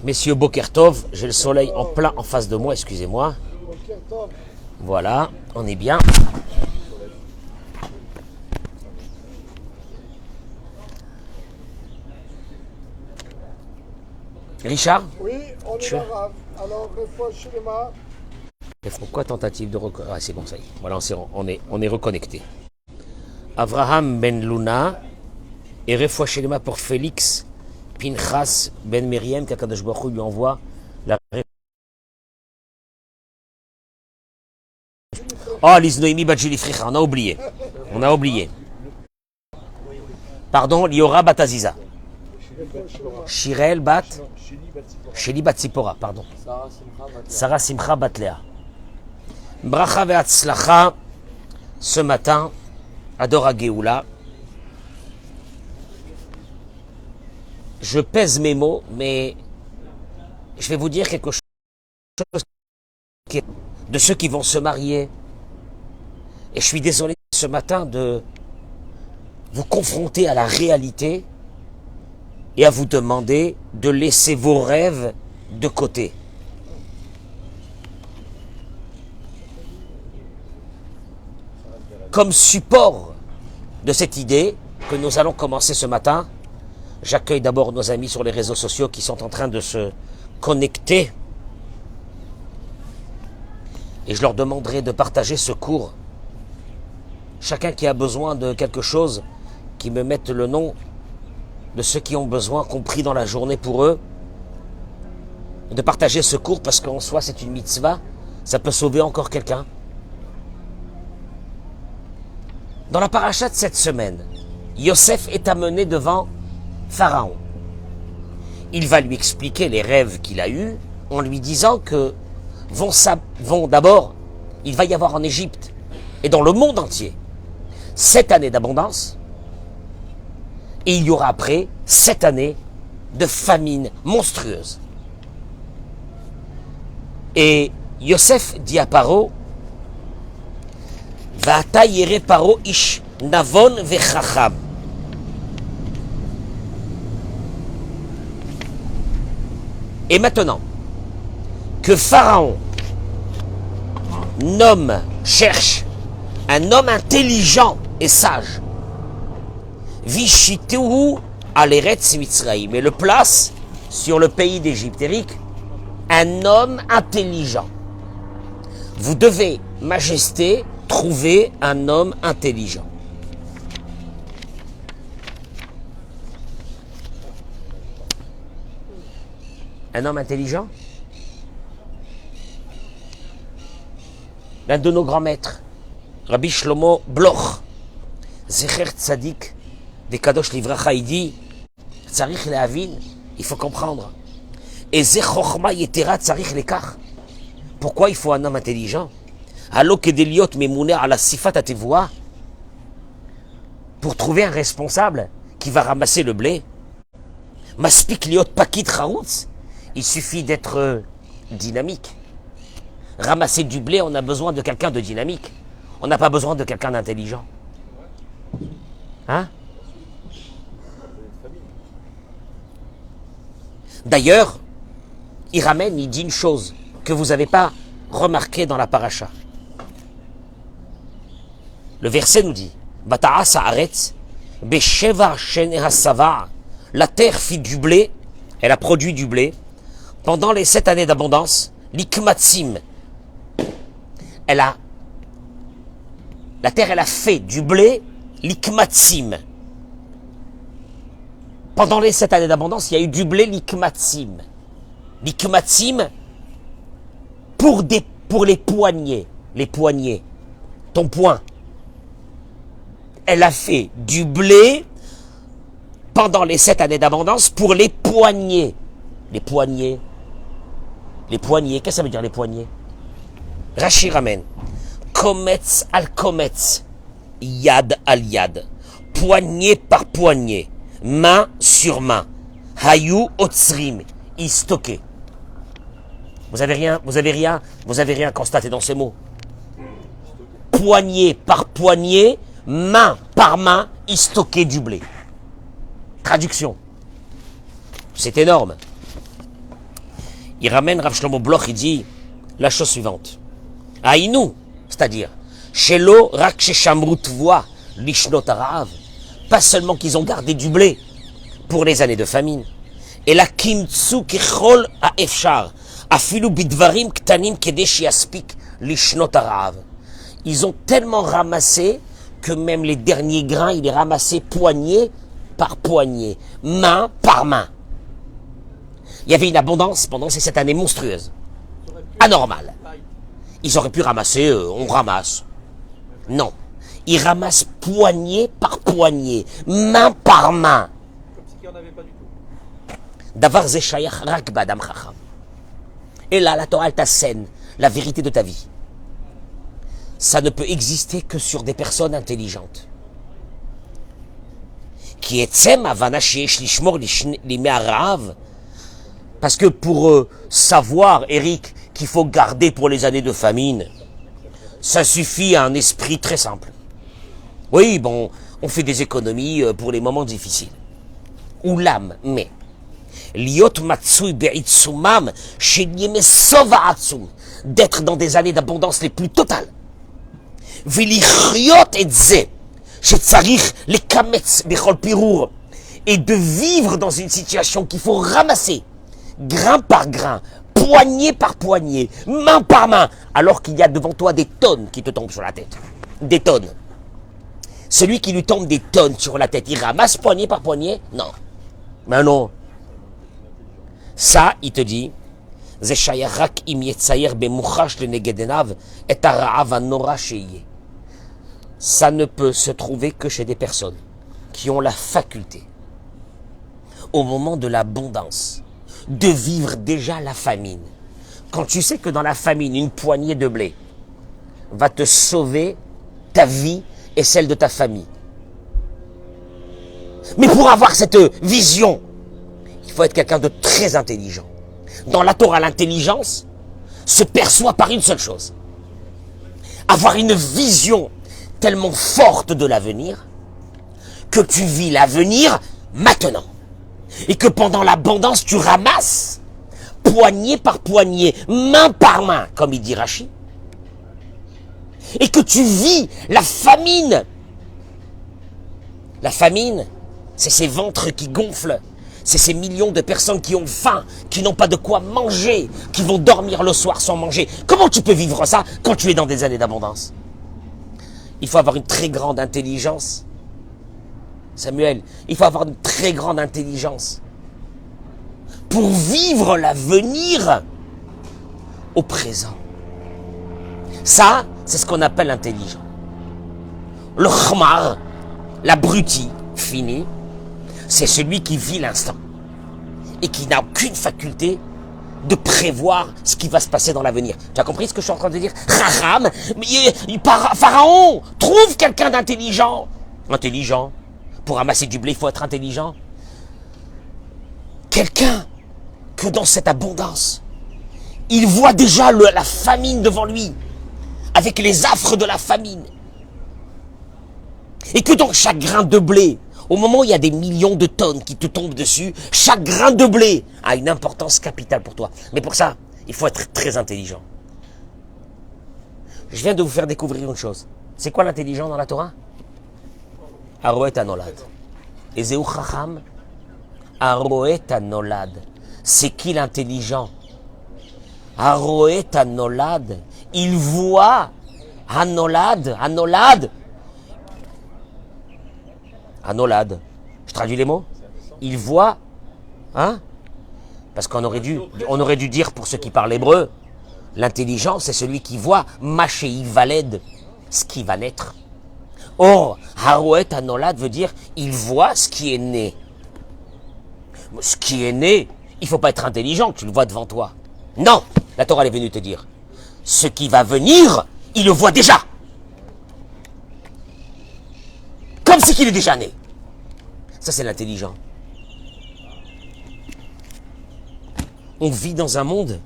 Messieurs Bokertov, j'ai le soleil en plein en face de moi, excusez-moi. Voilà, on est bien. Richard? Oui, on est là. Alors, Refouachelema. Pourquoi tentative de reconnecter? Ah, c'est bon, ça y est. Voilà, on est reconnecté. Avraham ben Luna et Refouachelema pour Félix Pinchas ben Miriam, qu'Akadosh Baruch Hu lui envoie la. Oh, Liznoimi Badjili Fricha, on a oublié. On a oublié. Pardon, Liora Bataziza. Shirel Bat. Sheli Batsipora, pardon. Sarah Simcha Batlea. Bracha ve'atzlacha, ce matin, Adora Geoula. Je pèse mes mots, mais je vais vous dire quelque chose de ceux qui vont se marier. Et je suis désolé ce matin de vous confronter à la réalité et à vous demander de laisser vos rêves de côté. Comme support de cette idée que nous allons commencer ce matin, j'accueille d'abord nos amis sur les réseaux sociaux qui sont en train de se connecter et je leur demanderai de partager ce cours. Chacun qui a besoin de quelque chose, qui me mette le nom de ceux qui ont besoin, compris dans la journée pour eux, de partager ce cours parce qu'en soi c'est une mitzvah, ça peut sauver encore quelqu'un. Dans la paracha de cette semaine, Yosef est amené devant Pharaon. Il va lui expliquer les rêves qu'il a eus en lui disant que vont d'abord, il va y avoir en Égypte et dans le monde entier 7 années d'abondance et il y aura après 7 années de famine monstrueuse. Et Yosef dit à Paro, Va'ata yere Paro ish navon vechacham. Et maintenant, que Pharaon cherche un homme intelligent et sage, Vishituhu al-Eretz Mitzraïm, et le place sur le pays d'Égypte. Eric, un homme intelligent. Vous devez, Majesté, trouver un homme intelligent. Un homme intelligent? L'un de nos grands maîtres, Rabbi Shlomo Bloch, Zecher Tzadik, des Kadosh Livracha, il dit, Tzarich le'avin, il faut comprendre. Et Zechochma Yetera Tzarich lekach. Pourquoi il faut un homme intelligent? Allo kedeliot memouner à la sifat atevoa, pour trouver un responsable qui va ramasser le blé. Maspik liot pakit chaoutz, il suffit d'être dynamique. Ramasser du blé, on a besoin de quelqu'un de dynamique. On n'a pas besoin de quelqu'un d'intelligent. Hein? D'ailleurs, il ramène, il dit une chose que vous n'avez pas remarqué dans la paracha. Le verset nous dit, Bata'a sa'aretz, besheva shen hasava, la terre fit du blé, elle a produit du blé, pendant les 7 années d'abondance, l'ikmatsim, la terre elle a fait du blé, l'ikmatsim. Pendant les 7 années d'abondance, il y a eu du blé, l'ikmatsim. L'ikmatsim, pour les poignets, ton poing. Elle a fait du blé pendant les 7 années d'abondance pour les poignets. Les poignets, qu'est-ce que ça veut dire les poignets? Rashi ramène. Kometz al kometz, yad al yad. Poignée par poignée, main sur main. Hayu otsrim, y stocké. Vous avez rien constaté dans ces mots. Poignée par poignée, main par main, il stockait du blé. Traduction. C'est énorme. Il ramène Rav Shlomo Bloch, il dit la chose suivante. Aïnou, c'est-à-dire, Shelo rak sheshamrut voa lishnot harav. Pas seulement qu'ils ont gardé du blé pour les années de famine. Et la kimtsu kechol ha'efshar. Afilu bidvarim ktanim kedesh yaspik lishnot harav. Ils ont tellement ramassé que même les derniers grains, il les ramassait poignée par poignée, main par main. Il y avait une abondance pendant ces 7 années monstrueuses, anormales. Ils auraient pu ramasser, on ramasse. Non. Ils ramassent poignée par poignée, main par main. Comme si il n'y en avait pas du tout. Davar ze shayach rak ba'adam chacham. Et là, la Torah, elle t'assène la vérité de ta vie. Ça ne peut exister que sur des personnes intelligentes. Qui etsem havana sheyesh lishmor limei harav. Parce que pour savoir, Eric, qu'il faut garder pour les années de famine, ça suffit à un esprit très simple. Oui, bon, on fait des économies pour les moments difficiles. Ou l'âme, mais liot matsui be'itsumam shenyeme sova atsum, d'être dans des années d'abondance les plus totales. V'lichriot et ze, shetzarich les kametz bechol pirur, et de vivre dans une situation qu'il faut ramasser, grain par grain, poignée par poignée, main par main, alors qu'il y a devant toi des tonnes qui te tombent sur la tête. Des tonnes. Celui qui lui tombe des tonnes sur la tête, il ramasse poignée par poignée? Non. Mais non. Ça, il te dit, ça ne peut se trouver que chez des personnes qui ont la faculté, au moment de l'abondance, de vivre déjà la famine. Quand tu sais que dans la famine, une poignée de blé va te sauver ta vie et celle de ta famille. Mais pour avoir cette vision, il faut être quelqu'un de très intelligent. Dans la Torah, l'intelligence se perçoit par une seule chose. Avoir une vision tellement forte de l'avenir que tu vis l'avenir maintenant. Et que pendant l'abondance, tu ramasses, poignée par poignée, main par main, comme il dit Rashi. Et que tu vis la famine. La famine, c'est ces ventres qui gonflent. C'est ces millions de personnes qui ont faim, qui n'ont pas de quoi manger, qui vont dormir le soir sans manger. Comment tu peux vivre ça quand tu es dans des années d'abondance? Il faut avoir une très grande intelligence. Samuel, il faut avoir une très grande intelligence pour vivre l'avenir au présent. Ça, c'est ce qu'on appelle intelligent. Le khmar, l'abruti fini, c'est celui qui vit l'instant et qui n'a aucune faculté de prévoir ce qui va se passer dans l'avenir. Tu as compris ce que je suis en train de dire? Raham, Pharaon, trouve quelqu'un d'intelligent. Intelligent. Pour ramasser du blé, il faut être intelligent. Quelqu'un que dans cette abondance, il voit déjà la famine devant lui, avec les affres de la famine. Et que dans chaque grain de blé, au moment où il y a des millions de tonnes qui te tombent dessus, chaque grain de blé a une importance capitale pour toi. Mais pour ça, il faut être très intelligent. Je viens de vous faire découvrir une chose. C'est quoi l'intelligent dans la Torah? Aroet Anolad. Et Zéou Chacham, Aroet Anolad. C'est qui l'intelligent? Aroet Anolad. Il voit Anolad. Anolad. Je traduis les mots. Il voit, hein? Parce qu'on aurait dû dire pour ceux qui parlent hébreu, l'intelligent c'est celui qui voit Machéi Valed, ce qui va naître. Or, Haroet Anolad veut dire il voit ce qui est né. Ce qui est né, il ne faut pas être intelligent, tu le vois devant toi. Non, la Torah est venue te dire, ce qui va venir, il le voit déjà. Comme si qu'il est déjà né. Ça, c'est l'intelligent. On vit dans un monde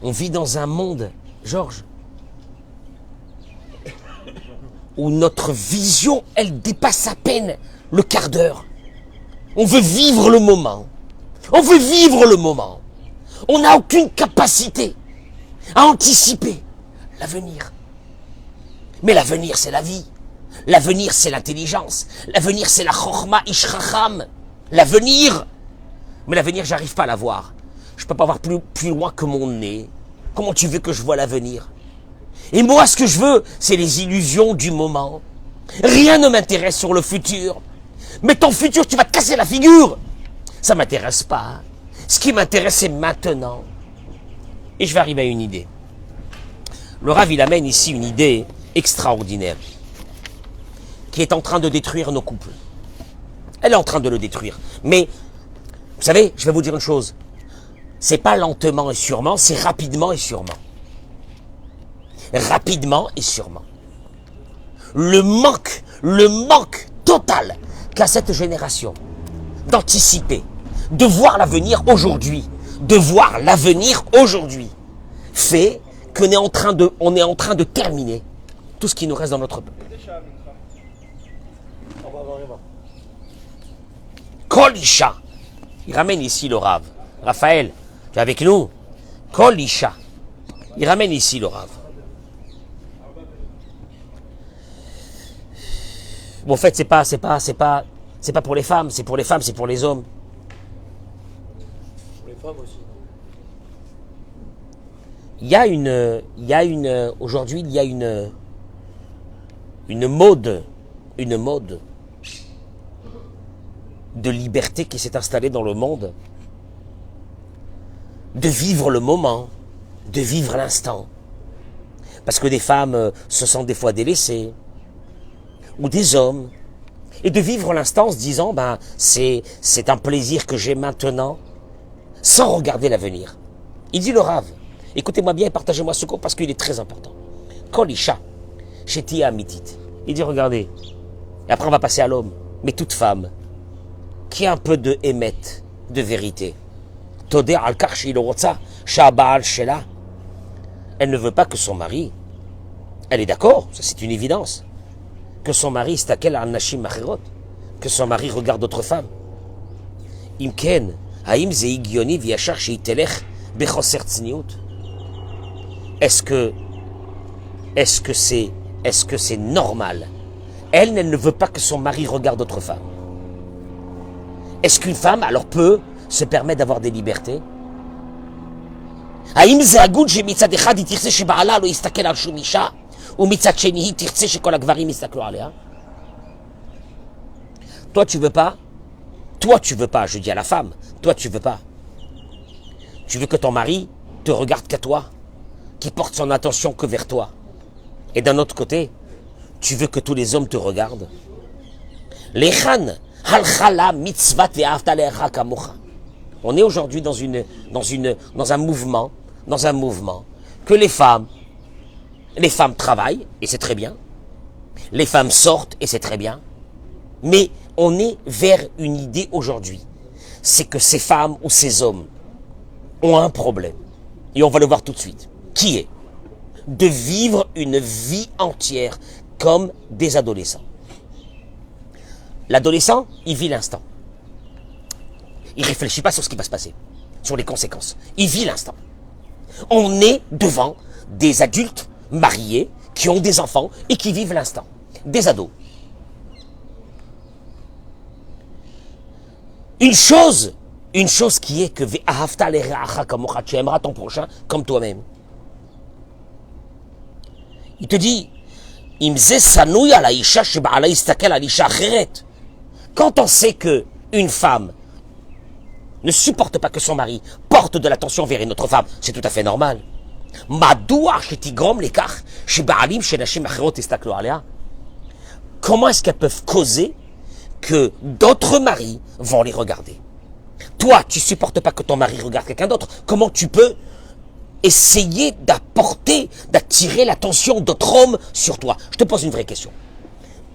On vit dans un monde, Georges, où notre vision, elle dépasse à peine le quart d'heure. On veut vivre le moment. On veut vivre le moment. On n'a aucune capacité à anticiper l'avenir. Mais l'avenir, c'est la vie. L'avenir, c'est l'intelligence. L'avenir, c'est la chorma ishracham. L'avenir. Mais l'avenir, j'arrive pas à la voir. Je peux pas voir plus loin que mon nez. Comment tu veux que je vois l'avenir? Et moi, ce que je veux, c'est les illusions du moment. Rien ne m'intéresse sur le futur. Mais ton futur, tu vas te casser la figure. Ça m'intéresse pas. Ce qui m'intéresse, c'est maintenant. Et je vais arriver à une idée. Le Rav, il amène ici une idée extraordinaire qui est en train de détruire nos couples. Elle est en train de le détruire. Mais, vous savez, je vais vous dire une chose. C'est pas lentement et sûrement, c'est rapidement et sûrement. Rapidement et sûrement. Le manque total qu'a cette génération d'anticiper, de voir l'avenir aujourd'hui, fait qu'on est en train de terminer tout ce qui nous reste dans notre peuple. Kol Isha. Il ramène ici le Rav. Raphaël, tu es avec nous? Kol Isha. Il ramène ici le Rav. Bon, en fait, c'est pas pour les femmes, c'est pour les femmes, c'est pour les hommes. Pour les femmes aussi. Aujourd'hui, il y a une mode de liberté qui s'est installée dans le monde, de vivre le moment, de vivre l'instant. Parce que des femmes se sentent des fois délaissées, ou des hommes, et de vivre l'instant en se disant, ben, c'est un plaisir que j'ai maintenant, sans regarder l'avenir. Il dit le Rav, écoutez-moi bien et partagez-moi ce cours parce qu'il est très important. Kol Isha, Shetia Amitit. Il dit, regardez, et après on va passer à l'homme, mais toute femme, qui a un peu de émet, de vérité, Todé al-Kar Shilorotza, Shabal Shela, elle ne veut pas que son mari, elle est d'accord, ça c'est une évidence, que son mari stakel al nashim machirot, que son mari regarde d'autres femmes. Imken, haim ze higioni v'yachar sheitelech bechoser tzniut. Est-ce que c'est normal? Elle ne veut pas que son mari regarde d'autres femmes. Est-ce qu'une femme alors peut se permettre d'avoir des libertés? האם זה הגון שמצד אחד היא תרצה שבעלה לא יסתכל על שום אישה, ומצד שני היא תרצה שכל הגברים יסתכלו עליה? Toi tu veux pas, je dis à la femme, toi tu veux pas. Tu veux que ton mari te regarde qu'à toi, qui porte son attention que vers toi. Et d'un autre côté, tu veux que tous les hommes te regardent. Lechan halchala mitzvat ve'ahavta le'acha kamocha. On est aujourd'hui dans un mouvement que les femmes travaillent, et c'est très bien. Les femmes sortent, et c'est très bien. Mais on est vers une idée aujourd'hui. C'est que ces femmes ou ces hommes ont un problème. Et on va le voir tout de suite. Qui est? De vivre une vie entière comme des adolescents. L'adolescent, il vit l'instant. Il ne réfléchit pas sur ce qui va se passer, sur les conséquences. Il vit l'instant. On est devant des adultes mariés qui ont des enfants et qui vivent l'instant. Des ados. Une chose qui est que tu aimeras ton prochain comme toi-même. Il te dit, quand on sait que une femme ne supporte pas que son mari porte de l'attention vers une autre femme, c'est tout à fait normal. Comment est-ce qu'elles peuvent causer que d'autres maris vont les regarder? Toi, tu supportes pas que ton mari regarde quelqu'un d'autre. Comment tu peux essayer d'attirer l'attention d'autres hommes sur toi? Je te pose une vraie question.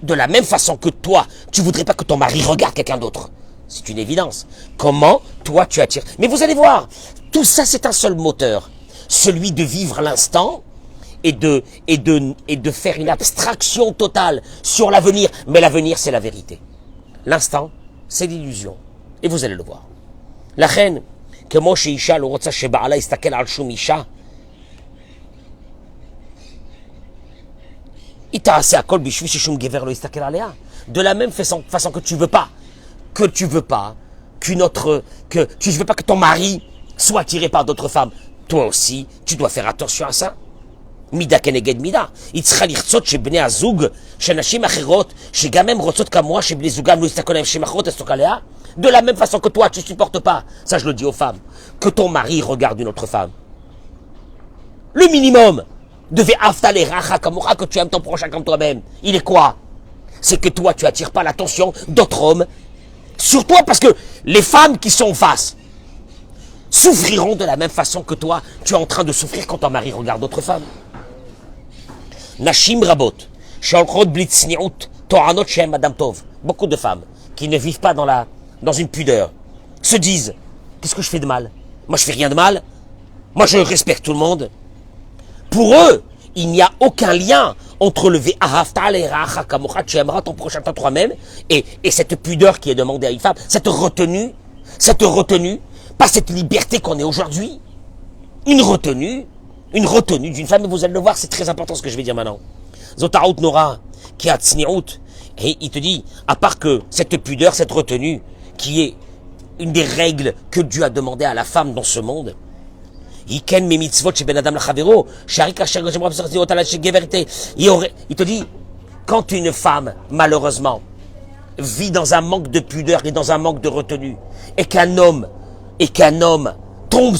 De la même façon que toi, tu voudrais pas que ton mari regarde quelqu'un d'autre. C'est une évidence. Comment toi tu attires? Mais vous allez voir, tout ça c'est un seul moteur. celui de vivre l'instant et de faire une abstraction totale sur l'avenir. Mais l'avenir, c'est la vérité. L'instant, c'est l'illusion. Et vous allez le voir. La reine, que moi chez Isha, le rotsa chez Baala, istakel al shum Isha, il t'a assez à kol bishvi chez shum gever lo istakel alea. De la même façon que tu veux pas que tu veux pas que ton mari soit attiré par d'autres femmes. Toi aussi, tu dois faire attention à ça. Mida keneged mida. Il צריכה לרצות שבני הזוג, שנשים אחרות, שגם הם רוצות כמוה, שבני זוגם לא יסתכלו עליהם נשים אחרות, יסתכלו עליה. De la même façon que toi, tu supportes pas, ça je le dis aux femmes, que ton mari regarde une autre femme. Le minimum de ve'aftale racha kamocha, que tu aimes ton prochain comme toi-même, il est quoi? C'est que toi, tu attires pas l'attention d'autres hommes sur toi, parce que les femmes qui sont en face souffriront de la même façon que toi, tu es en train de souffrir quand ton mari regarde d'autres femmes. Nashim rabot, shalchot blitzniut, toranot shem madame tov. Beaucoup de femmes qui ne vivent pas dans une pudeur se disent, qu'est-ce que je fais de mal? Moi je fais rien de mal, moi je respecte tout le monde. Pour eux, il n'y a aucun lien entre le ve'ahavta le'racha kamocha, tu aimeras ton prochain temps toi-même, et cette pudeur qui est demandée à une femme, cette retenue, pas cette liberté qu'on est aujourd'hui, une retenue d'une femme, et vous allez le voir, c'est très important ce que je vais dire maintenant. Zotaout Nora, qui a tsni'out, et il te dit, à part que cette pudeur, cette retenue, qui est une des règles que Dieu a demandé à la femme dans ce monde, il te dit, quand une femme, malheureusement, vit dans un manque de pudeur et dans un manque de retenue, et qu'un homme tombe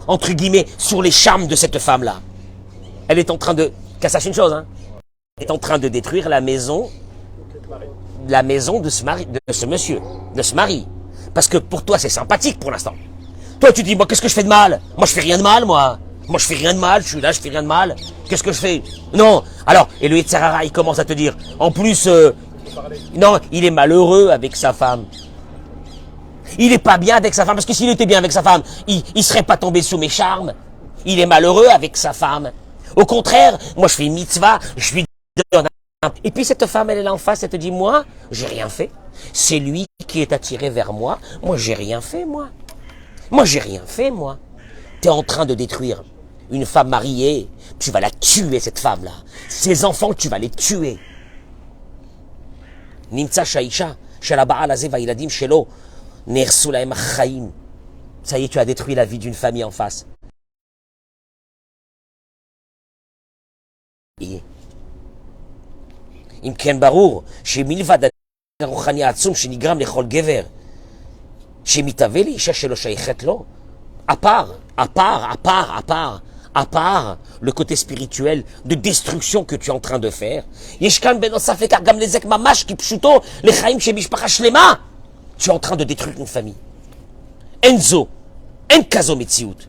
entre guillemets, sur les charmes de cette femme-là, elle est en train de, qu'elle sache une chose, hein, elle est en train de détruire la maison de ce monsieur, de ce mari. Parce que pour toi, c'est sympathique pour l'instant. Toi, tu dis, moi, qu'est-ce que je fais de mal? Moi, je fais rien de mal, moi. Moi, je fais rien de mal, je suis là, je fais rien de mal. Qu'est-ce que je fais? Non. Alors, et le Yetzer Hara, il commence à te dire, en plus, non, il est malheureux avec sa femme. Il est pas bien avec sa femme, parce que s'il était bien avec sa femme, il serait pas tombé sous mes charmes. Il est malheureux avec sa femme. Au contraire, moi, je fais une mitzvah, je lui donne un... Et puis, cette femme, elle est là en face, elle te dit, moi, j'ai rien fait. C'est lui qui est attiré vers moi. Moi, j'ai rien fait, moi. Moi, j'ai rien fait, moi. Tu es en train de détruire une femme mariée. Tu vas la tuer, cette femme-là. Ses enfants, tu vas les tuer. Nimtsa shaisha, shalaba'al azeh va'iladim shelo, nersu lahem achaim. Ça y est, tu as détruit la vie d'une famille en face. Im ken barur, shemilvad הרוחני העצום שנגרם לכל גבר שמתהווה לאישה שלא שייכת לו, à part le côté spirituel de destruction que tu es en train de faire, יש כאן בנוסף לכך גם נזק ממש כפשוטו לחיים של משפחה שלמה. Tu es en train de détruire une famille. אין זו, אין כזו מציאות.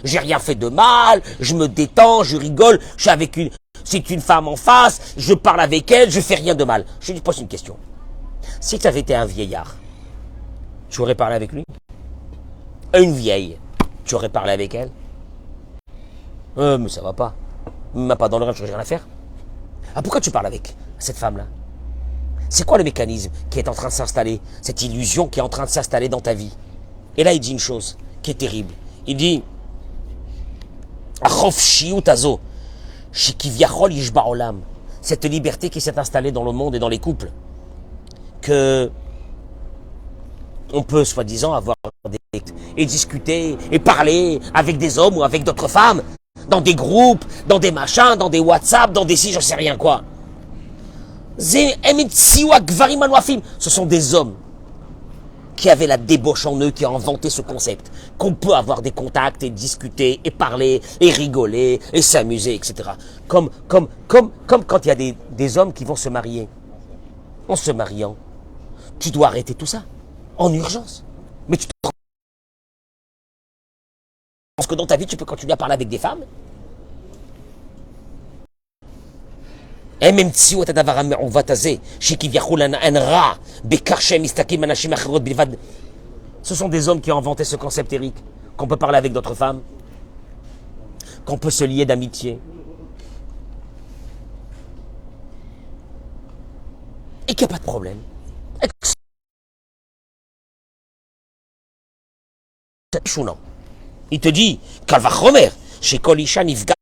J'ai rien fait de mal, je me détends, je rigole, je suis avec c'est une femme en face, je parle avec elle, je fais rien de mal. Je lui pose une question. Si tu avais été un vieillard, tu aurais parlé avec lui? Une vieille, tu aurais parlé avec elle? Mais ça va pas. Même pas dans le rêve, je n'ai rien à faire. Ah, pourquoi tu parles avec cette femme-là? C'est quoi le mécanisme qui est en train de s'installer? Cette illusion qui est en train de s'installer dans ta vie. Et là, il dit une chose qui est terrible. Il dit, cette liberté qui s'est installée dans le monde et dans les couples, que on peut soi-disant avoir et discuter et parler avec des hommes ou avec d'autres femmes, dans des groupes, dans des machins, dans des WhatsApp, dans des j'en sais rien quoi. Ce sont des hommes qui avaient la débauche en eux, qui ont inventé ce concept, qu'on peut avoir des contacts et discuter et parler et rigoler et s'amuser, etc. Comme quand il y a des hommes qui vont se marier. En se mariant, tu dois arrêter tout ça, en urgence. Mais tu te penses que dans ta vie, tu peux continuer à parler avec des femmes? הם המציאו את הדבר המעוות הזה, שכביכול אין רע בכך שהם מסתכלים אנשים אחרות בלבד Ce sont des hommes qui ont inventé ce concept, Eric, qu'on peut parler avec d'autres femmes, qu'on peut se lier d'amitié. Et qu'il n'y a pas de problème. Il te dit, Kalvachomer, chez Kolisha Nifga,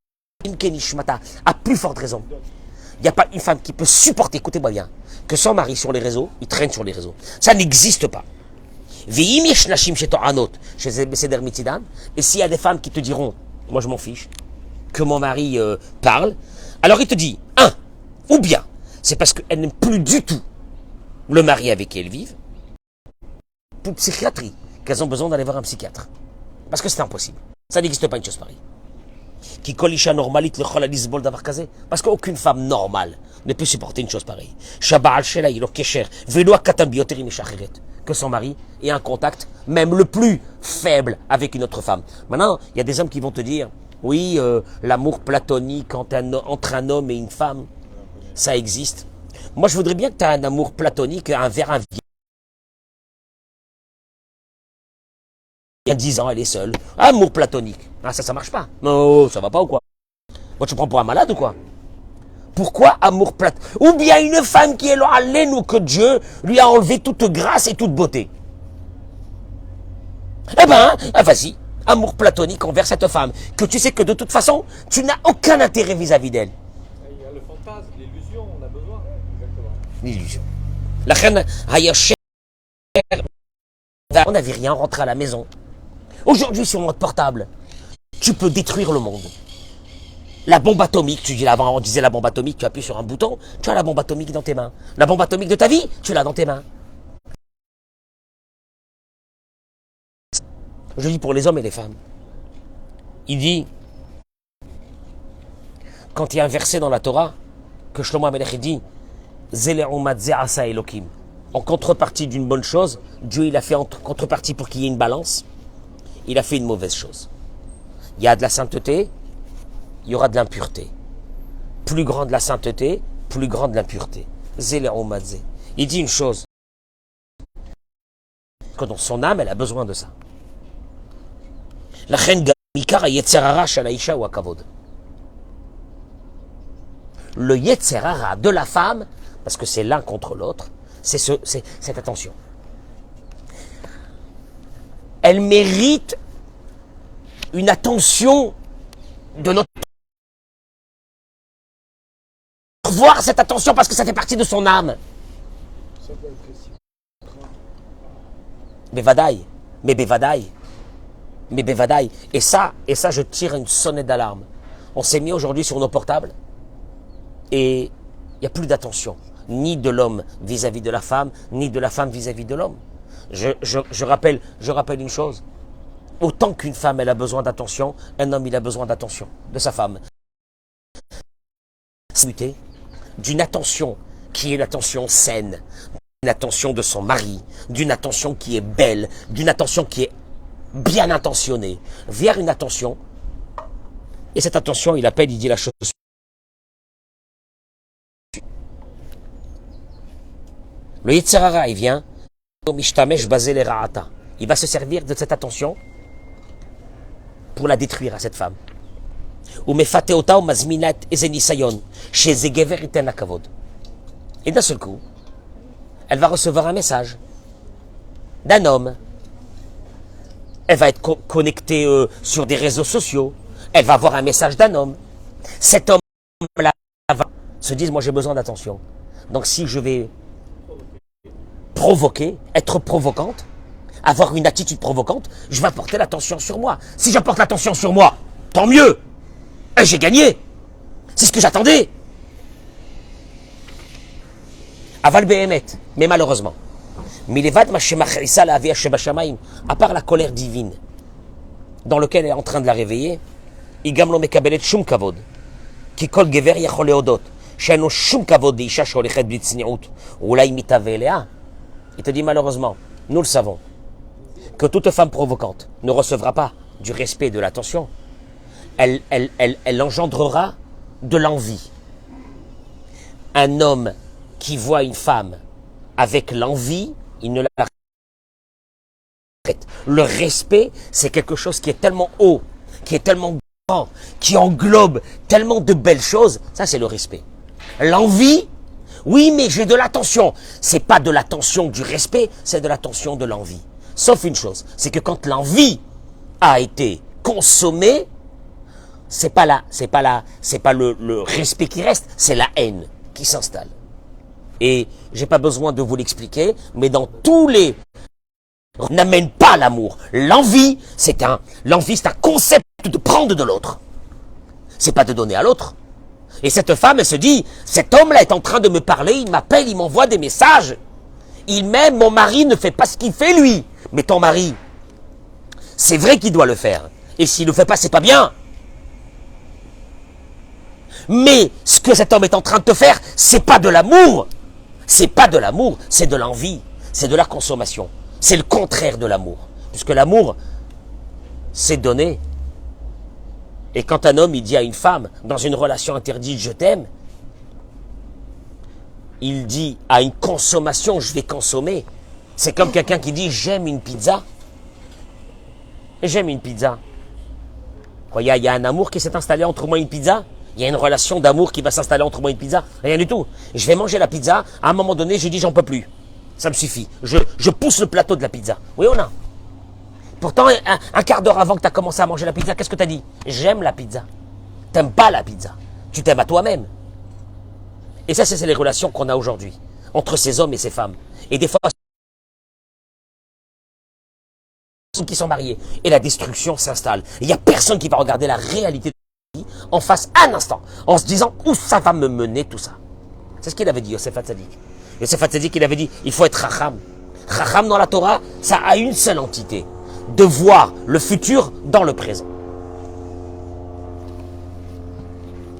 à plus forte raison. Il n'y a pas une femme qui peut supporter, écoutez-moi bien, que son mari sur les réseaux, il traîne sur les réseaux. Ça n'existe pas. Et s'il y a des femmes qui te diront, moi je m'en fiche, que mon mari parle, alors il te dit, ou bien, c'est parce qu'elle n'aime plus du tout le mari avec qui elles vivent, pour psychiatrie, qu'elles ont besoin d'aller voir un psychiatre. Parce que c'est impossible. Ça n'existe pas une chose pareille. Qui colisha normalite le cholalis bol d'avoir casé. Parce qu'aucune femme normale ne peut supporter une chose pareille. Shabal shela ilo kesher velo akatam bioteri mishacheret. Que son mari ait un contact, même le plus faible, avec une autre femme. Maintenant, il y a des hommes qui vont te dire, oui, l'amour platonique entre un homme et une femme, ça existe. Moi, je voudrais bien que tu aies un amour platonique envers un vieil. Il y a 10 ans, elle est seule. Amour platonique. Ah, ça marche pas. Non, ça va pas ou quoi? Moi, tu me prends pour un malade ou quoi? Pourquoi amour platonique? Ou bien une femme qui est là, ou que Dieu lui a enlevé toute grâce et toute beauté. Eh ben, vas-y, amour platonique envers cette femme, que tu sais que de toute façon, tu n'as aucun intérêt vis-à-vis d'elle. Il y a le fantasme, l'illusion, on a besoin. Exactement. L'illusion. La reine Hayasher, on n'avait rien rentré à la maison. Aujourd'hui, sur notre portable, tu peux détruire le monde. La bombe atomique, tu dis avant, on disait la bombe atomique, tu appuies sur un bouton, tu as la bombe atomique dans tes mains. La bombe atomique de ta vie, tu l'as dans tes mains. Je dis pour les hommes et les femmes. Il dit, quand il y a un verset dans la Torah, que Shlomo HaMelech dit, en contrepartie d'une bonne chose, Dieu il a fait en contrepartie pour qu'il y ait une balance, il a fait une mauvaise chose. Il y a de la sainteté, il y aura de l'impureté. Plus grande la sainteté, plus grande l'impureté. Il dit une chose, que dans son âme, elle a besoin de ça. La reine Gamikar Yetzerara Shalaisha ou Akavod. Le Yetzerara de la femme, parce que c'est l'un contre l'autre, c'est cette attention. Elle mérite une attention de notre... Voir cette attention parce que ça fait partie de son âme. Mais Bevadaï, mais Bevadaï, mais Bevadaï. Et ça, je tire une sonnette d'alarme. On s'est mis aujourd'hui sur nos portables et il n'y a plus d'attention, ni de l'homme vis-à-vis de la femme, ni de la femme vis-à-vis de l'homme. Je rappelle une chose. Autant qu'une femme, elle a besoin d'attention, un homme, il a besoin d'attention de sa femme. D'une attention qui est l'attention saine, d'une attention de son mari, d'une attention qui est belle, d'une attention qui est bien intentionnée, vers une attention. Et cette attention, il appelle, il dit la chose. Le Yetzirara, il vient, il va se servir de cette attention pour la détruire à cette femme. Et d'un seul coup, elle va recevoir un message d'un homme. Elle va être connectée sur des réseaux sociaux. Elle va avoir un message d'un homme. Cet homme-là va se dire, moi j'ai besoin d'attention. Donc si je vais provoquer, être provocante, avoir une attitude provocante, je vais apporter l'attention sur moi. Si j'apporte l'attention sur moi, tant mieux. Et j'ai gagné. C'est ce que j'attendais. Aval Behemet, mais malheureusement. À part la colère divine, dans laquelle elle est en train de la réveiller, il te dit malheureusement, nous le savons, que toute femme provocante ne recevra pas du respect et de l'attention. Elle engendrera de l'envie. Un homme qui voit une femme avec l'envie, il ne la arrête. Le respect, c'est quelque chose qui est tellement haut, qui est tellement grand, qui englobe tellement de belles choses. Ça, c'est le respect. L'envie, oui, mais j'ai de l'attention. C'est pas de l'attention du respect, c'est de l'attention de l'envie. Sauf une chose, c'est que quand l'envie a été consommée, c'est pas le respect qui reste, c'est la haine qui s'installe. Et j'ai pas besoin de vous l'expliquer, mais dans tous les n'amène pas l'amour. L'envie, c'est un concept de prendre de l'autre. C'est pas de donner à l'autre. Et cette femme, elle se dit, cet homme-là est en train de me parler, il m'appelle, il m'envoie des messages. Il m'aime, mon mari ne fait pas ce qu'il fait lui. Mais ton mari, c'est vrai qu'il doit le faire. Et s'il ne le fait pas, c'est pas bien. Mais ce que cet homme est en train de te faire, c'est pas de l'amour. C'est pas de l'amour, c'est de l'envie. C'est de la consommation. C'est le contraire de l'amour. Puisque l'amour, c'est donner. Et quand un homme, il dit à une femme, dans une relation interdite, je t'aime, il dit à une consommation, je vais consommer. C'est comme quelqu'un qui dit, j'aime une pizza. J'aime une pizza. Il y a un amour qui s'est installé entre moi et une pizza. Il y a une relation d'amour qui va s'installer entre moi et une pizza. Rien du tout. Je vais manger la pizza. À un moment donné, je dis, j'en peux plus. Ça me suffit. Je pousse le plateau de la pizza. Oui ou non? Pourtant, un quart d'heure avant que tu as commencé à manger la pizza, qu'est-ce que tu as dit? J'aime la pizza. T'aimes pas la pizza. Tu t'aimes à toi-même. Et ça, c'est les relations qu'on a aujourd'hui. Entre ces hommes et ces femmes. Et des fois, qui sont mariés. Et la destruction s'installe. Il n'y a personne qui va regarder la réalité de la vie en face un instant. En se disant, où ça va me mener tout ça? C'est ce qu'il avait dit, Yosef Hatzadik. Yosef Hatzadik, il avait dit, il faut être Chacham. Chacham dans la Torah, ça a une seule entité. De voir le futur dans le présent.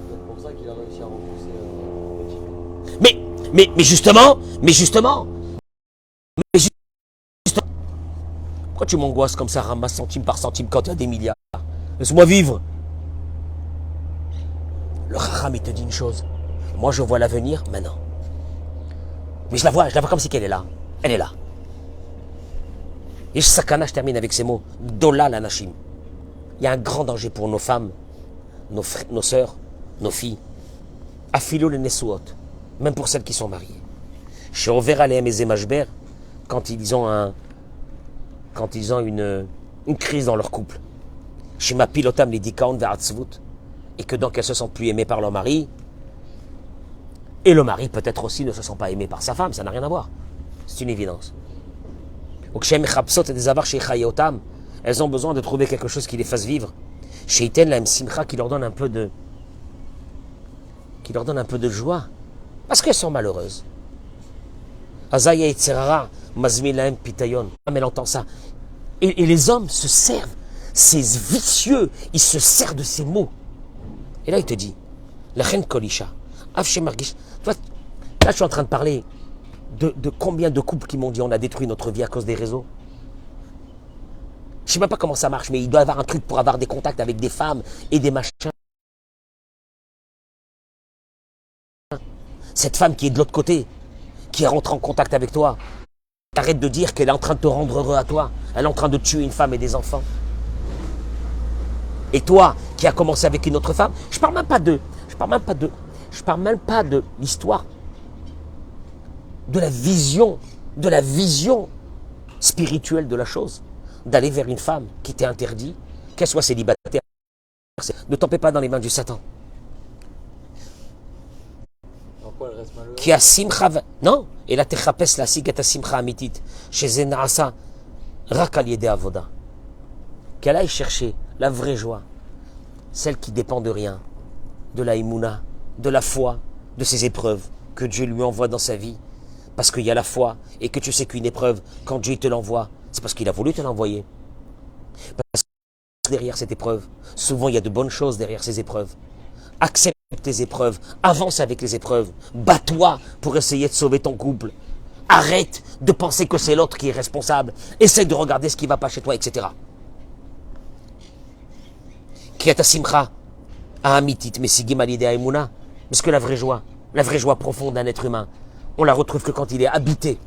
C'est pour ça qu'il a réussi à repousser Mais justement, pourquoi tu m'angoisses comme ça, ramasse centime par centime quand il y a des milliards? Laisse-moi vivre. Le Chacham, il te dit une chose. Moi, je vois l'avenir maintenant. Mais je la vois comme si qu'elle est là. Elle est là. Et Sakana, je termine avec ces mots. Dola la Nashim. Il y a un grand danger pour nos femmes, nos sœurs, nos filles. Afilo le Nesuot. Même pour celles qui sont mariées. Chez Overa les Mezemashber, quand ils ont une crise dans leur couple. Chez ma pilotam les dikaon veratzvut. Et que donc elles se sentent plus aimées par leur mari. Et le mari peut-être aussi ne se sent pas aimé par sa femme. Ça n'a rien à voir. C'est une évidence. Elles ont besoin de trouver quelque chose qui les fasse vivre. Chez Iten, la Simcha qui leur donne un peu de joie. Parce qu'elles sont malheureuses. Azaya et Tzerara, Mazmilaem Pitayon. Mais elle entend ça. Et les hommes se servent. Ces vicieux, ils se servent de ces mots. Et là, il te dit, la reine Kolisha, Afshe Margish. Là, je suis en train de parler de combien de couples qui m'ont dit on a détruit notre vie à cause des réseaux. Je ne sais même pas comment ça marche, mais il doit y avoir un truc pour avoir des contacts avec des femmes et des machins. Cette femme qui est de l'autre côté, qui rentre en contact avec toi, arrête de dire qu'elle est en train de te rendre heureux à toi. Elle est en train de tuer une femme et des enfants. Et toi, qui as commencé avec une autre femme, je parle même pas de l'histoire, de la vision spirituelle de la chose, d'aller vers une femme qui t'est interdit, qu'elle soit célibataire. Ne tombez pas dans les mains du Satan. Pourquoi elle reste malheureuse? Qui a simcha, non, et là techapes la sigata simcha amitit, chez Zenaasa, rakal yede avoda. Qu'elle aille chercher la vraie joie, celle qui dépend de rien, de la imuna, de la foi, de ses épreuves que Dieu lui envoie dans sa vie. Parce qu'il y a la foi et que tu sais qu'une épreuve, quand Dieu te l'envoie, c'est parce qu'il a voulu te l'envoyer. Parce que derrière cette épreuve, souvent il y a de bonnes choses derrière ces épreuves. Accepte tes épreuves, avance avec les épreuves, bats-toi pour essayer de sauver ton couple. Arrête de penser que c'est l'autre qui est responsable. Essaye de regarder ce qui ne va pas chez toi, etc. Kiata simcha, amitit, mesigim alide aimuna. Parce que la vraie joie profonde d'un être humain, on la retrouve que quand il est habité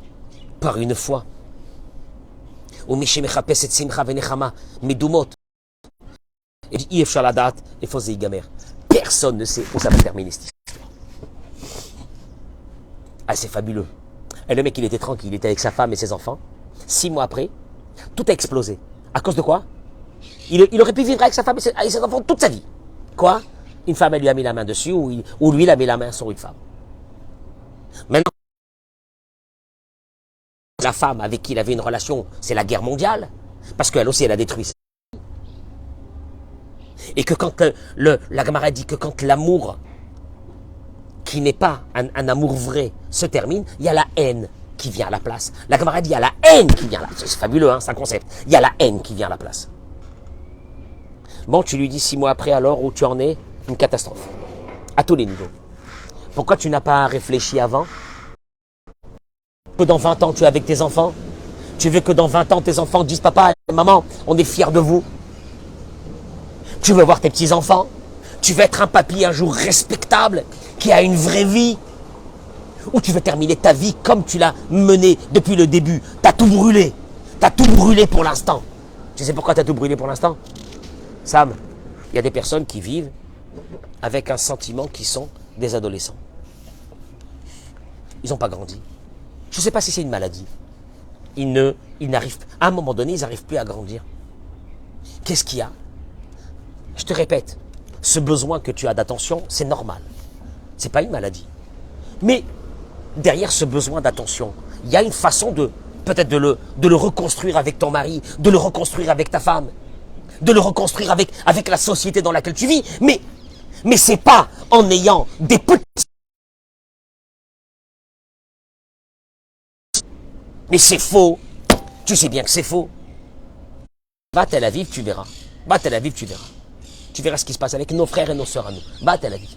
par une foi. ou Miché Mechapes et Simcha Venechama, Medumot. Et dit, Yef Shaladat, et Fosé Igamer. Personne ne sait où ça va terminer cette histoire. Ah, c'est fabuleux. Et le mec, il était tranquille, il était avec sa femme et ses enfants. 6 mois après, tout a explosé. À cause de quoi? Il aurait pu vivre avec sa femme et ses enfants toute sa vie. Quoi? Une femme, elle lui a mis la main dessus, ou lui, il a mis la main sur une femme. Maintenant, la femme avec qui il avait une relation, c'est la guerre mondiale, parce qu'elle aussi, elle a détruit. Et que quand la Gemara dit que quand l'amour, qui n'est pas un amour vrai, se termine, il y a la haine qui vient à la place. La Gemara dit, il y a la haine qui vient à la place. C'est fabuleux, hein, c'est un concept. Il y a la haine qui vient à la place. Bon, tu lui dis 6 mois après, alors, où tu en es, une catastrophe. À tous les niveaux. Pourquoi tu n'as pas réfléchi avant? Que dans 20 ans, tu es avec tes enfants? Tu veux que dans 20 ans, tes enfants disent, papa, maman, on est fiers de vous. Tu veux voir tes petits-enfants? Tu veux être un papy un jour respectable, qui a une vraie vie? Ou tu veux terminer ta vie comme tu l'as menée depuis le début? Tu as tout brûlé. Tu as tout brûlé pour l'instant. Tu sais pourquoi tu as tout brûlé pour l'instant? Sam, il y a des personnes qui vivent avec un sentiment qui sont des adolescents. Ils n'ont pas grandi. Je ne sais pas si c'est une maladie. Ils n'arrivent, à un moment donné, ils n'arrivent plus à grandir. Qu'est-ce qu'il y a? Je te répète, ce besoin que tu as d'attention, c'est normal. Ce n'est pas une maladie. Mais derrière ce besoin d'attention, il y a une façon de peut-être de le reconstruire avec ton mari, de le reconstruire avec ta femme, de le reconstruire avec la société dans laquelle tu vis. Mais ce n'est pas en ayant des petits... Mais c'est faux. Tu sais bien que c'est faux. Va à Tel Aviv, tu verras. Va à Tel Aviv, tu verras. Tu verras ce qui se passe avec nos frères et nos sœurs à nous. Va à Tel Aviv.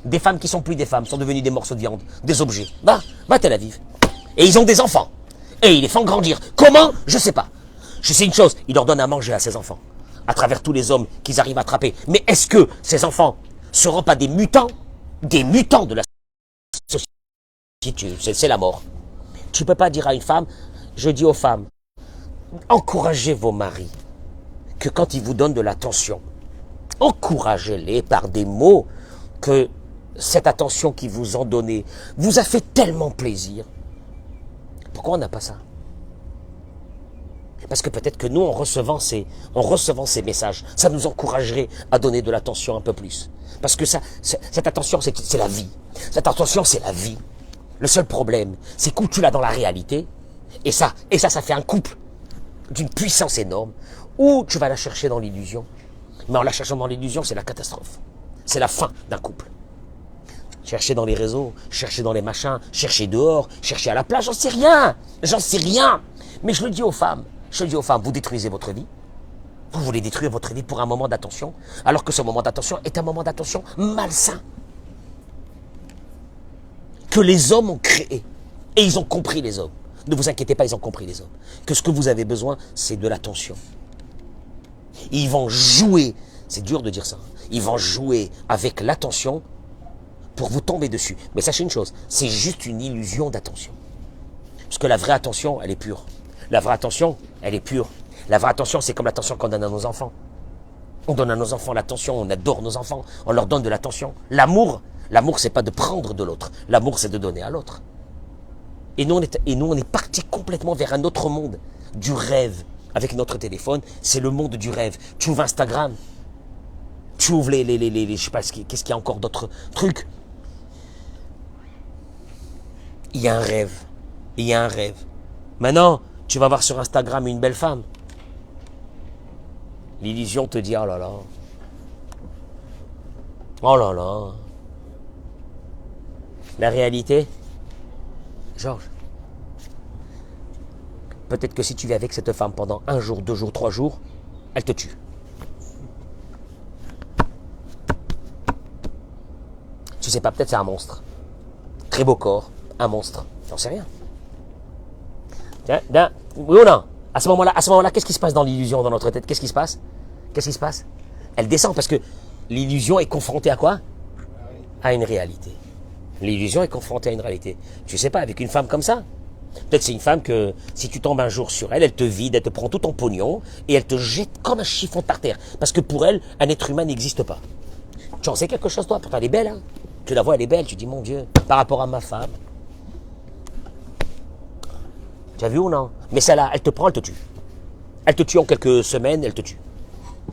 Des femmes qui sont plus des femmes, sont devenues des morceaux de viande, des objets. Va à Tel Aviv. Et ils ont des enfants. Et ils les font grandir. Comment? Je ne sais pas. Je sais une chose, ils leur donnent à manger à ces enfants. À travers tous les hommes qu'ils arrivent à attraper. Mais est-ce que ces enfants ne seront pas des mutants? Des mutants de la société. C'est la mort. Tu ne peux pas dire à une femme, je dis aux femmes, encouragez vos maris, que quand ils vous donnent de l'attention, encouragez-les par des mots, que cette attention qu'ils vous ont donnée vous a fait tellement plaisir. Pourquoi on n'a pas ça? Parce que peut-être que nous, en recevant ces messages, ça nous encouragerait à donner de l'attention un peu plus. Parce que cette attention, c'est la vie. Cette attention, c'est la vie. Le seul problème, c'est que tu l'as dans la réalité, et ça fait un couple d'une puissance énorme, ou tu vas la chercher dans l'illusion. Mais en la cherchant dans l'illusion, c'est la catastrophe. C'est la fin d'un couple. Chercher dans les réseaux, chercher dans les machins, chercher dehors, chercher à la plage, j'en sais rien. J'en sais rien. Mais je le dis aux femmes, vous détruisez votre vie. Vous voulez détruire votre vie pour un moment d'attention, alors que ce moment d'attention est un moment d'attention malsain. Que les hommes ont créé. Et ils ont compris, les hommes. Ne vous inquiétez pas, ils ont compris, les hommes. Que ce que vous avez besoin, c'est de l'attention. Ils vont jouer, c'est dur de dire ça, ils vont jouer avec l'attention pour vous tomber dessus. Mais sachez une chose, c'est juste une illusion d'attention. Parce que la vraie attention, elle est pure. La vraie attention, elle est pure. La vraie attention, c'est comme l'attention qu'on donne à nos enfants. On donne à nos enfants l'attention, on adore nos enfants, on leur donne de l'attention. L'amour, c'est pas de prendre de l'autre. L'amour, c'est de donner à l'autre. Et nous, on est parti complètement vers un autre monde, du rêve. Avec notre téléphone, c'est le monde du rêve. Tu ouvres Instagram, tu ouvres je sais pas, qu'est-ce qu'il y a encore d'autres trucs. Il y a un rêve. Il y a un rêve. Maintenant, tu vas voir sur Instagram une belle femme. L'illusion te dit, oh là là. Oh là là. La réalité, Georges, peut-être que si tu vis avec cette femme pendant 1 jour, 2 jours, 3 jours, elle te tue. Tu sais pas, peut-être c'est un monstre. Très beau corps, un monstre. J'en sais rien. Tiens, oui ou non? À ce moment-là, qu'est-ce qui se passe dans l'illusion, dans notre tête? Qu'est-ce qui se passe? Elle descend parce que l'illusion est confrontée à quoi? À une réalité. L'illusion est confrontée à une réalité. Tu sais pas, avec une femme comme ça, Peut-être c'est une femme que, si tu tombes un jour sur elle, elle te vide, elle te prend tout ton pognon, et elle te jette comme un chiffon par terre. Parce que pour elle, un être humain n'existe pas. Tu en sais quelque chose, toi? Pourtant, elle est belle, hein? Tu la vois, elle est belle, tu dis, mon Dieu, par rapport à ma femme. Tu as vu ou non? Mais celle-là, elle te prend, elle te tue. Elle te tue en quelques semaines, elle te tue.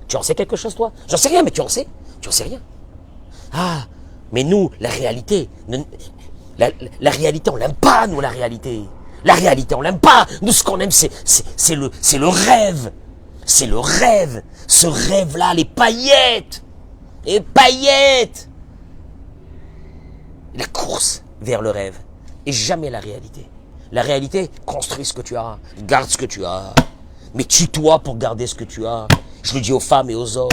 Tu en sais quelque chose, toi? J'en sais rien, mais tu en sais. Tu en sais rien. Ah, mais nous, la réalité, la réalité, on l'aime pas, nous, la réalité. La réalité, on l'aime pas. Nous, ce qu'on aime, c'est le rêve. C'est le rêve. Ce rêve-là, les paillettes. Les paillettes. La course vers le rêve. Et jamais la réalité. La réalité, construis ce que tu as. Garde ce que tu as. Mais tue-toi pour garder ce que tu as. Je le dis aux femmes et aux hommes.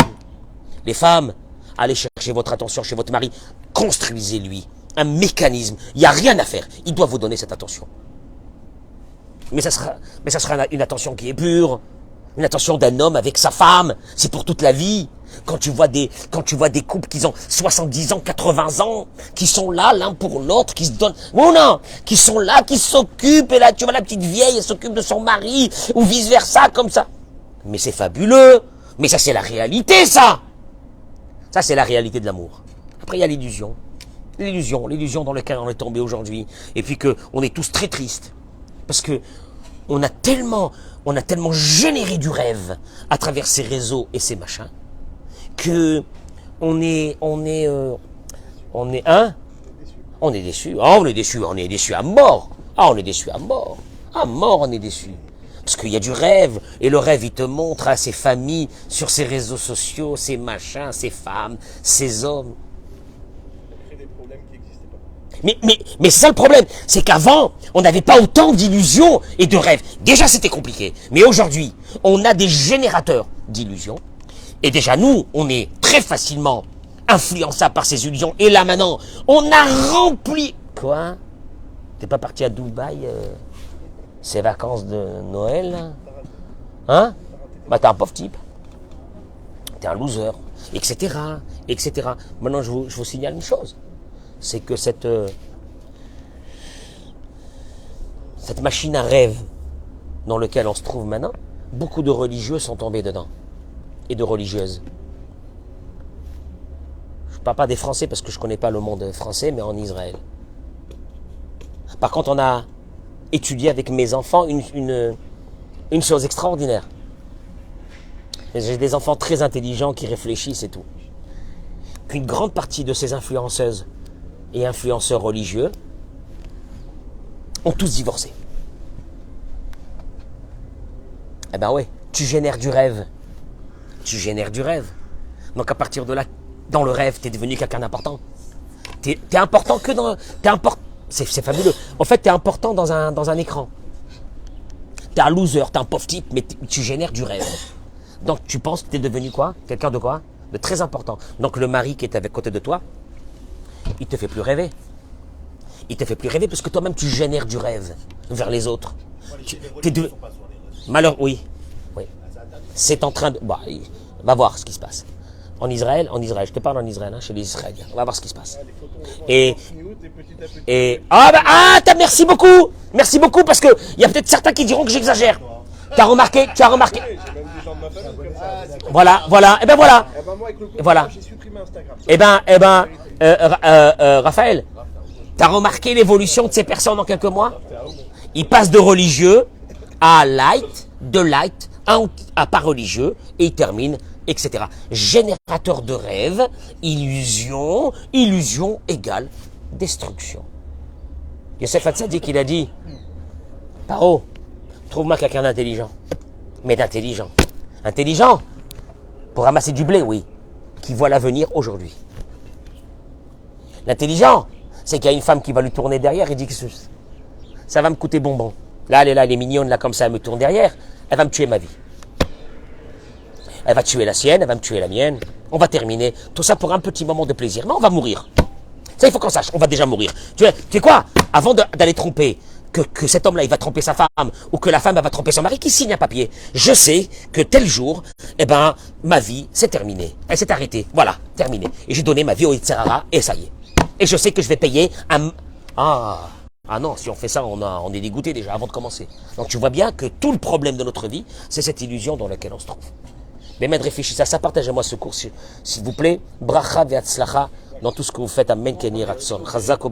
Les femmes, allez chercher votre attention chez votre mari. Construisez-lui un mécanisme. Il n'y a rien à faire. Il doit vous donner cette attention. Mais ça sera une attention qui est pure. Une attention d'un homme avec sa femme. C'est pour toute la vie. Quand tu vois des couples qui ont 70 ans, 80 ans, qui sont là l'un pour l'autre, qui se donnent, ou non, qui sont là, qui s'occupent, et là tu vois la petite vieille, elle s'occupe de son mari, ou vice versa, comme ça. Mais c'est fabuleux. Mais ça c'est la réalité, ça. Ça c'est la réalité de l'amour. Après il y a l'illusion. L'illusion dans laquelle on est tombé aujourd'hui. Et puis que on est tous très tristes. Parce que on a tellement généré du rêve à travers ces réseaux et ces machins, que on est déçu. Ah, on est déçu à mort. Ah, on est déçu à mort. À mort, on est déçu. Parce qu'il y a du rêve, et le rêve, il te montre à ses familles, sur ses réseaux sociaux, ses machins, ses femmes, ses hommes. Mais c'est ça le problème, c'est qu'avant, on n'avait pas autant d'illusions et de rêves. Déjà, c'était compliqué. Mais aujourd'hui, on a des générateurs d'illusions. Et déjà, nous, on est très facilement influençables par ces illusions. Et là, maintenant, on a rempli... Quoi? T'es pas parti à Dubaï ces vacances de Noël, là? Hein? Bah, t'es un pauvre type. T'es un loser. Etc. Etc. Maintenant, je vous signale une chose. C'est que cette machine à rêve dans laquelle on se trouve maintenant, beaucoup de religieux sont tombés dedans. Et de religieuses. Je ne parle pas des Français parce que je ne connais pas le monde français, mais en Israël. Par contre, on a étudié avec mes enfants une chose extraordinaire. J'ai des enfants très intelligents qui réfléchissent et tout. Qu'une grande partie de ces influenceuses et influenceurs religieux ont tous divorcé. Eh ben ouais, tu génères du rêve. Tu génères du rêve. Donc à partir de là, dans le rêve, tu es devenu quelqu'un d'important. T'es important que dans... C'est fabuleux. En fait, tu es important dans un écran. Tu es un loser, tu es un pauvre type, mais tu génères du rêve. Donc tu penses que tu es devenu quoi? Quelqu'un de quoi? De très important. Donc le mari qui est avec côté de toi, il te fait plus rêver. Il te fait plus rêver parce que toi-même tu génères du rêve vers les autres. Malheur, oui. C'est en train de... Bah, va voir ce qui se passe. En Israël, je te parle en Israël, hein, chez les Israéliens. On va voir ce qui se passe. Merci beaucoup parce que il y a peut-être certains qui diront que j'exagère. Tu as remarqué. Voilà. Et ben voilà. Voilà. Raphaël, tu as remarqué l'évolution de ces personnes en quelques mois? Ils passent de religieux à light, de light à pas religieux, et ils terminent, etc. Générateur de rêve, illusion égale destruction. Yosef Hatzadik, il a dit, Paro, trouve-moi quelqu'un d'intelligent. Mais d'intelligent. Intelligent pour ramasser du blé, oui. Qui voit l'avenir aujourd'hui. L'intelligent, c'est qu'il y a une femme qui va lui tourner derrière et dit que ça va me coûter bonbon. Là, elle est mignonne, là, comme ça, elle me tourne derrière. Elle va me tuer ma vie. Elle va tuer la sienne, elle va me tuer la mienne. On va terminer. Tout ça pour un petit moment de plaisir. Mais on va mourir. Ça, il faut qu'on sache. On va déjà mourir. Tu sais quoi? Avant d'aller tromper, que cet homme-là, il va tromper sa femme, ou que la femme, elle va tromper son mari, qui signe un papier. Je sais que tel jour, ma vie, c'est terminé. Elle s'est arrêtée. Voilà, terminé. Et j'ai donné ma vie au Yitzhara, et ça y est. Et je sais que je vais payer un... Ah non, si on fait ça, on est dégoûté déjà avant de commencer. Donc tu vois bien que tout le problème de notre vie, c'est cette illusion dans laquelle on se trouve. Mais même réfléchissez à ça, partagez-moi ce cours, s'il vous plaît. Bracha ve'atzlacha dans tout ce que vous faites. Amen, Kenny Ratson. Chazak